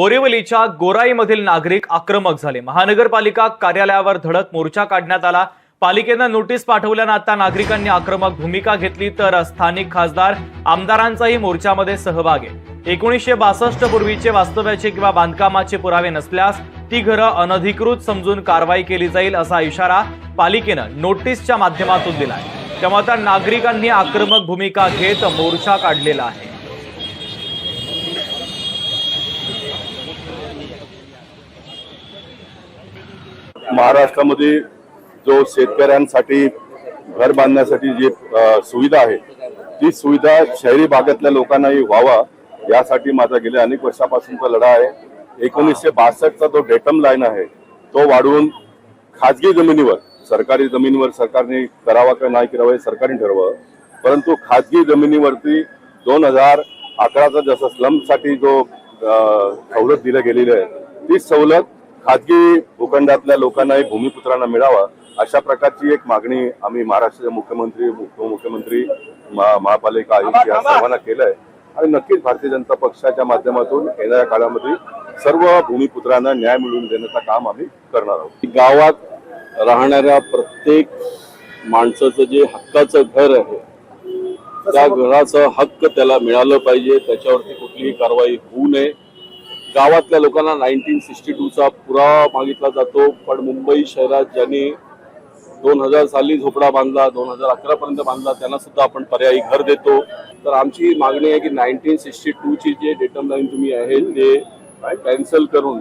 बोरिवलीच्या गोराईमधील नागरिक आक्रमक झाले। महानगरपालिका कार्यालयावर धडक मोर्चा काढण्यात आला। पालिकेनं नोटीस पाठवल्यानं आता नागरिकांनी आक्रमक भूमिका घेतली, तर स्थानिक खासदार आमदारांचाही मोर्चामध्ये सहभाग आहे। 1962 पूर्वीचे वास्तव्याचे किंवा बांधकामाचे पुरावे नसल्यास ती घरं अनधिकृत समजून कारवाई केली जाईल, असा इशारा पालिकेनं नोटीसच्या माध्यमातून दिलाय। त्यामुळे आता नागरिकांनी आक्रमक भूमिका घेत मोर्चा काढलेला आहे। महाराष्ट्रामध्ये जो शेतकऱ्यांसाठी घर बांधण्यासाठी जी सुविधा आहे, ती सुविधा शहरी भागातल्या लोकांनाही व्हावा यासाठी माझा गेल्या अनेक वर्षापासूनचा लढा आहे। 1962चा जो डेटम लाईन आहे तो वाढवून खाजगी जमिनीवर, सरकारी जमिनीवर सरकारने करावा का नाही करावा हे सरकारने ठरवावं, परंतु खाजगी जमिनीवरती 2011चा जसं स्लमसाठी जो सवलत दिली गेलेली आहे, ती सवलत खाजगी भूखंडातल्या लोकांनाही भूमिपुत्रांना मिळावा अशा प्रकारची एक मागणी आम्ही महाराष्ट्राचे मुख्यमंत्री, उपमुख्यमंत्री, महापालिका आयुक्त या सर्वांना केलं आहे। आणि नक्कीच भारतीय जनता पक्षाच्या माध्यमातून येणाऱ्या काळामध्ये सर्व भूमिपुत्रांना न्याय मिळवून देण्याचं काम आम्ही करणार आहोत। गावात राहणाऱ्या प्रत्येक माणसाचं जे हक्काचं घर आहे, त्या घराचा हक्क त्याला मिळालं पाहिजे, त्याच्यावरती कुठलीही कारवाई होऊ नये। गावातल्या लोकांना 1962चा पुरावा मागितला जातो, पण मुंबई शहरात ज्यांनी 2000 साली झोपडा बांधला, 2011 पर्यंत बांधला, त्यांना सुद्धा आपण पर्यायी घर देतो। तर आमची मागणी आहे की 1962ची जे डेटम लाईन तुम्ही आहे ते कॅन्सल करून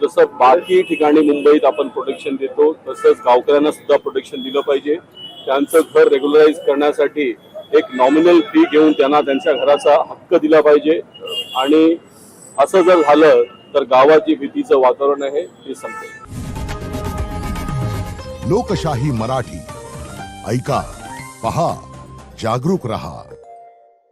जसं बाकी ठिकाणी मुंबईत आपण प्रोटेक्शन देतो तसंच गावकऱ्यांना सुद्धा प्रोटेक्शन दिलं पाहिजे। त्यांचं घर रेग्युलराइज करण्यासाठी एक नॉमिनल फी घेऊन त्यांना त्यांच्या घराचा हक्क दिला पाहिजे। आणि असं जर झालं तर गावात जे भीतीचं वातावरण आहे ते संपेल। लोकशाही मराठी ऐका, पहा, जागरूक रहा।